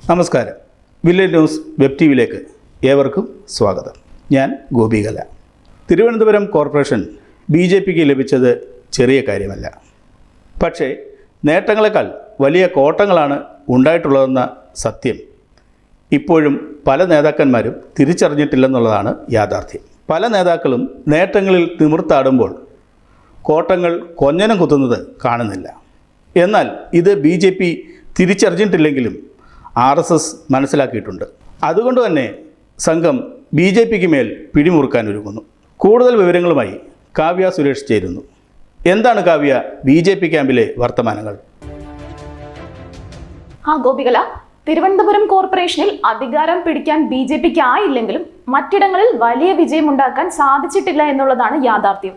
നമസ്കാരം. Village news web T വിയിലേക്ക് ഏവർക്കും സ്വാഗതം. ഞാൻ ഗോപികല. തിരുവനന്തപുരം കോർപ്പറേഷൻ BJPക്ക് ലഭിച്ചത് ചെറിയ കാര്യമല്ല. പക്ഷേ നേട്ടങ്ങളെക്കാൾ വലിയ കോട്ടങ്ങളാണ് ഉണ്ടായിട്ടുള്ളതെന്ന സത്യം ഇപ്പോഴും പല നേതാക്കന്മാരും തിരിച്ചറിഞ്ഞിട്ടില്ലെന്നുള്ളതാണ് യാഥാർത്ഥ്യം. പല നേതാക്കളും നേട്ടങ്ങളിൽ തിമിർത്താടുമ്പോൾ കോട്ടങ്ങൾ കൊഞ്ഞനം കുത്തുന്നത് കാണുന്നില്ല. എന്നാൽ ഇത് BJP തിരിച്ചറിഞ്ഞിട്ടില്ലെങ്കിലും RSS മനസ്സിലാക്കിയിട്ടുണ്ട്. അതുകൊണ്ട് തന്നെ സംഘം BJPക്ക് മേൽ പിടിമുറുക്കാൻ ഒരുങ്ങുന്നു. കൂടുതൽ വിവരങ്ങളുമായി കാവ്യ സുരേഷ് ചേരുന്നു. എന്താണ് കാവ്യ BJP ക്യാമ്പിലെ വർത്തമാനങ്ങൾ? ഗോപികല, തിരുവനന്തപുരം കോർപ്പറേഷനിൽ അധികാരം പിടിക്കാൻ BJPക്ക് ആയില്ലെങ്കിലും മറ്റിടങ്ങളിൽ വലിയ വിജയമുണ്ടാക്കാൻ സാധിച്ചിട്ടില്ല എന്നുള്ളതാണ് യാഥാർത്ഥ്യം.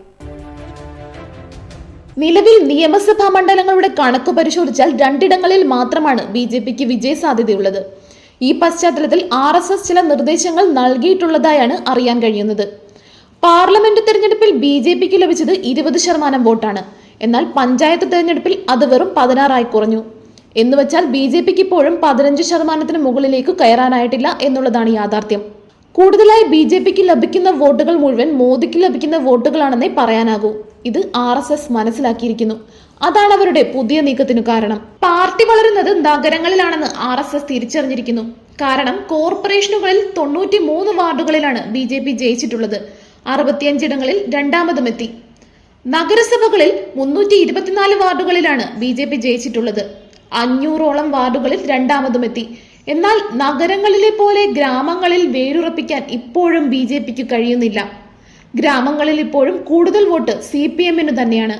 നിലവിൽ നിയമസഭാ മണ്ഡലങ്ങളുടെ കണക്ക് പരിശോധിച്ചാൽ 2 ഇടങ്ങളിൽ മാത്രമാണ് BJPക്ക് വിജയ സാധ്യതയുള്ളത്. ഈ പശ്ചാത്തലത്തിൽ RSS ചില നിർദ്ദേശങ്ങൾ നൽകിയിട്ടുള്ളതായാണ് അറിയാൻ കഴിയുന്നത്. പാർലമെന്റ് തെരഞ്ഞെടുപ്പിൽ BJPക്ക് ലഭിച്ചത് 20% വോട്ടാണ്. എന്നാൽ പഞ്ചായത്ത് തെരഞ്ഞെടുപ്പിൽ അത് വെറും 16 കുറഞ്ഞു. എന്നുവെച്ചാൽ BJPക്ക് ഇപ്പോഴും 15% മുകളിലേക്ക് കയറാനായിട്ടില്ല എന്നുള്ളതാണ് യാഥാർത്ഥ്യം. കൂടുതലായി BJPക്ക് ലഭിക്കുന്ന വോട്ടുകൾ മുഴുവൻ മോദിക്ക് ലഭിക്കുന്ന വോട്ടുകളാണെന്നേ പറയാനാകൂ. ഇത് RSS മനസ്സിലാക്കിയിരിക്കുന്നു. അതാണ് അവരുടെ പുതിയ നീക്കത്തിനു കാരണം. പാർട്ടി വളരുന്നത് നഗരങ്ങളിലാണെന്ന് RSS തിരിച്ചറിഞ്ഞിരിക്കുന്നു. കാരണം കോർപ്പറേഷനുകളിൽ 93 വാർഡുകളിലാണ് BJP ജയിച്ചിട്ടുള്ളത്. 65 ഇടങ്ങളിൽ രണ്ടാമതുമെത്തി. നഗരസഭകളിൽ 324 വാർഡുകളിലാണ് BJP ജയിച്ചിട്ടുള്ളത്. 500ഓളം വാർഡുകളിൽ രണ്ടാമതുമെത്തി. എന്നാൽ നഗരങ്ങളിലെ പോലെ ഗ്രാമങ്ങളിൽ വേരുറപ്പിക്കാൻ ഇപ്പോഴും BJPക്ക് കഴിയുന്നില്ല. ഗ്രാമങ്ങളിൽ ഇപ്പോഴും കൂടുതൽ വോട്ട് CPMന് തന്നെയാണ്.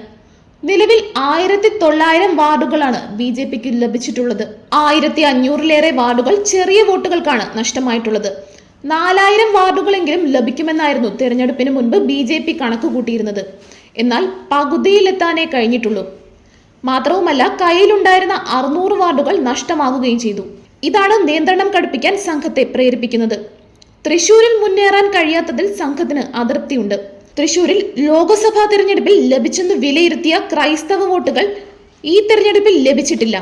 നിലവിൽ 1900 വാർഡുകളാണ് BJPക്ക് ലഭിച്ചിട്ടുള്ളത്. 1500-ലേറെ വാർഡുകൾ ചെറിയ വോട്ടുകൾക്കാണ് നഷ്ടമായിട്ടുള്ളത്. 4000 വാർഡുകളെങ്കിലും ലഭിക്കുമെന്നായിരുന്നു തെരഞ്ഞെടുപ്പിന് മുൻപ് BJP കണക്ക് കൂട്ടിയിരുന്നത്. എന്നാൽ പകുതിയിലെത്താനേ കഴിഞ്ഞിട്ടുള്ളൂ. മാത്രവുമല്ല, കയ്യിലുണ്ടായിരുന്ന 600 വാർഡുകൾ നഷ്ടമാകുകയും ചെയ്തു. ഇതാണ് നിയന്ത്രണം കടുപ്പിക്കാൻ സംഘത്തെ പ്രേരിപ്പിക്കുന്നത്. തൃശൂരിൽ മുന്നേറാൻ കഴിയാത്തതിൽ സംഘത്തിന് അതൃപ്തിയുണ്ട്. തൃശൂരിൽ ലോക്സഭാ തെരഞ്ഞെടുപ്പിൽ ലഭിച്ചെന്ന് വിലയിരുത്തിയ ക്രൈസ്തവ വോട്ടുകൾ ഈ തെരഞ്ഞെടുപ്പിൽ ലഭിച്ചിട്ടില്ല.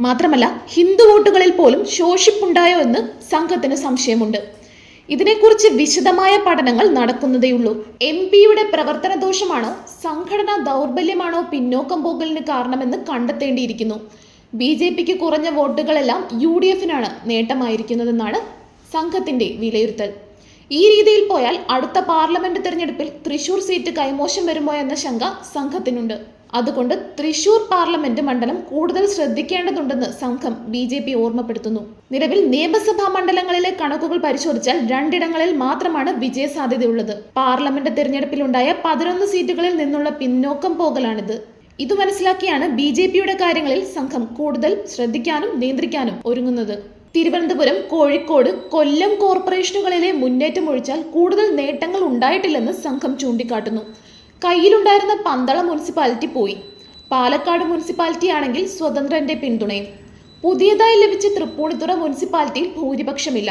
മാത്രമല്ല, ഹിന്ദു വോട്ടുകളിൽ പോലും ശോഷിപ്പുണ്ടായോ എന്ന് സംഘത്തിന് സംശയമുണ്ട്. ഇതിനെക്കുറിച്ച് വിശദമായ പഠനങ്ങൾ നടക്കുന്നതേയുള്ളൂ. MP-യുടെ പ്രവർത്തന ദോഷമാണോ സംഘടനാ ദൗർബല്യമാണോ പിന്നോക്കം പോകലിന് കാരണമെന്ന് കണ്ടെത്തേണ്ടിയിരിക്കുന്നു. BJPക്ക് കുറഞ്ഞ വോട്ടുകളെല്ലാം UDFനാണ് നേട്ടമായിരിക്കുന്നതെന്നാണ് സംഘത്തിന്റെ വിലയിരുത്തൽ. ഈ രീതിയിൽ പോയാൽ അടുത്ത പാർലമെന്റ് തെരഞ്ഞെടുപ്പിൽ തൃശൂർ സീറ്റ് കൈമോശം വരുമോ എന്ന ശങ്ക സംഘത്തിനുണ്ട്. അതുകൊണ്ട് തൃശൂർ പാർലമെന്റ് മണ്ഡലം കൂടുതൽ ശ്രദ്ധിക്കേണ്ടതുണ്ടെന്ന് സംഘം BJP ഓർമ്മപ്പെടുത്തുന്നു. നിലവിൽ നിയമസഭാ മണ്ഡലങ്ങളിലെ കണക്കുകൾ പരിശോധിച്ചാൽ 2 ഇടങ്ങളിൽ മാത്രമാണ് വിജയ സാധ്യതയുള്ളത്. പാർലമെന്റ് തെരഞ്ഞെടുപ്പിലുണ്ടായ 11 സീറ്റുകളിൽ നിന്നുള്ള പിന്നോക്കം പോകലാണിത്. ഇത് മനസ്സിലാക്കിയാണ് BJPയുടെ കാര്യങ്ങളിൽ സംഘം കൂടുതൽ ശ്രദ്ധിക്കാനും നിയന്ത്രിക്കാനും ഒരുങ്ങുന്നത്. തിരുവനന്തപുരം, കോഴിക്കോട്, കൊല്ലം കോർപ്പറേഷനുകളിലെ മുന്നേറ്റം ഒഴിച്ചാൽ കൂടുതൽ നേട്ടങ്ങൾ ഉണ്ടായിട്ടില്ലെന്ന് സംഘം ചൂണ്ടിക്കാട്ടുന്നു. കയ്യിലുണ്ടായിരുന്ന പന്തളം മുനിസിപ്പാലിറ്റി പോയി. പാലക്കാട് മുനിസിപ്പാലിറ്റി ആണെങ്കിൽ സ്വതന്ത്രന്റെ പിന്തുണയും. പുതിയതായി ലഭിച്ച തൃപ്പൂണിത്തുറ മുനിസിപ്പാലിറ്റിയിൽ ഭൂരിപക്ഷമില്ല.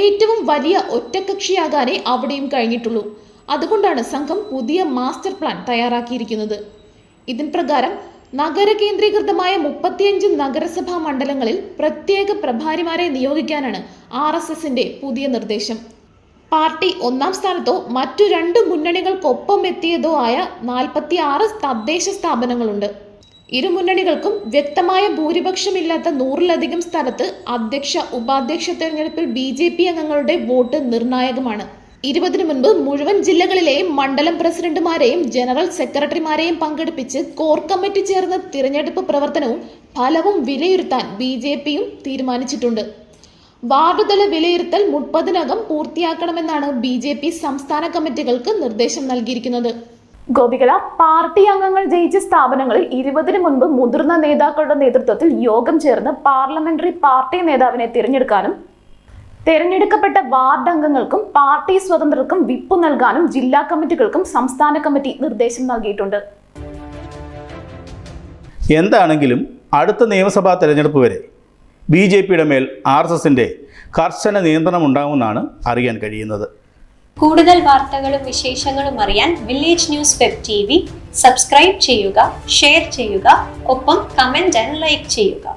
ഏറ്റവും വലിയ ഒറ്റക്കക്ഷിയാകാനേ അവിടെയും കഴിഞ്ഞിട്ടുള്ളൂ. അതുകൊണ്ടാണ് സംഘം പുതിയ മാസ്റ്റർ പ്ലാൻ തയ്യാറാക്കിയിരിക്കുന്നത്. ഇതിൻ പ്രകാരം നഗര കേന്ദ്രീകൃതമായ 35 നഗരസഭാ മണ്ഡലങ്ങളിൽ പ്രത്യേക പ്രഭാരിമാരെ നിയോഗിക്കാനാണ് RSSന്റെ പുതിയ നിർദ്ദേശം. പാർട്ടി 1-ാം സ്ഥാനത്തോ മറ്റു 2 മുന്നണികൾക്കൊപ്പം എത്തിയതോ ആയ 46 തദ്ദേശ സ്ഥാപനങ്ങളുണ്ട്. ഇരു മുന്നണികൾക്കും വ്യക്തമായ ഭൂരിപക്ഷമില്ലാത്ത 100-ലധികം സ്ഥലത്ത് അധ്യക്ഷ, ഉപാധ്യക്ഷ തെരഞ്ഞെടുപ്പിൽ BJP അംഗങ്ങളുടെ വോട്ട് നിർണായകമാണ്. 20-ന് മുൻപ് മുഴുവൻ ജില്ലകളിലെയും മണ്ഡലം പ്രസിഡന്റുമാരെയും ജനറൽ സെക്രട്ടറിമാരെയും പങ്കെടുപ്പിച്ച് കോർ കമ്മിറ്റി ചേർന്ന് തിരഞ്ഞെടുപ്പ് പ്രവർത്തനവും ഫലവും വിലയിരുത്താൻ BJPയും തീരുമാനിച്ചിട്ടുണ്ട്. വാർഡുതല വിലയിരുത്തൽ 30-നകം പൂർത്തിയാക്കണമെന്നാണ് BJP സംസ്ഥാന കമ്മിറ്റികൾക്ക് നിർദ്ദേശം നൽകിയിരിക്കുന്നത്. ഗോപികല, പാർട്ടി അംഗങ്ങൾ ജയിച്ച സ്ഥാപനങ്ങളിൽ 20-ന് മുൻപ് മുതിർന്ന നേതാക്കളുടെ നേതൃത്വത്തിൽ യോഗം ചേർന്ന് പാർലമെന്ററി പാർട്ടി നേതാവിനെ തിരഞ്ഞെടുക്കാനും തെരഞ്ഞെടുക്കപ്പെട്ട വാർഡ് അംഗങ്ങൾക്കും പാർട്ടി സ്വതന്ത്രർക്കും വിപ്പ് നൽകാനും ജില്ലാ കമ്മിറ്റികൾക്കും സംസ്ഥാന കമ്മിറ്റി നിർദ്ദേശം നൽകിയിട്ടുണ്ട്. എന്താണെങ്കിലും അടുത്ത നിയമസഭാ തെരഞ്ഞെടുപ്പ് വരെ BJPയുടെ മേൽ RSSന്റെ കർശന നിയന്ത്രണം ഉണ്ടാകുമെന്നാണ് അറിയാൻ കഴിയുന്നത്. കൂടുതൽ വാർത്തകളും വിശേഷങ്ങളും അറിയാൻ village news web TV subscribe ചെയ്യുക, ഷെയർ ചെയ്യുക, ഒപ്പം കമന്റ് ആൻഡ് ലൈക്ക് ചെയ്യുക.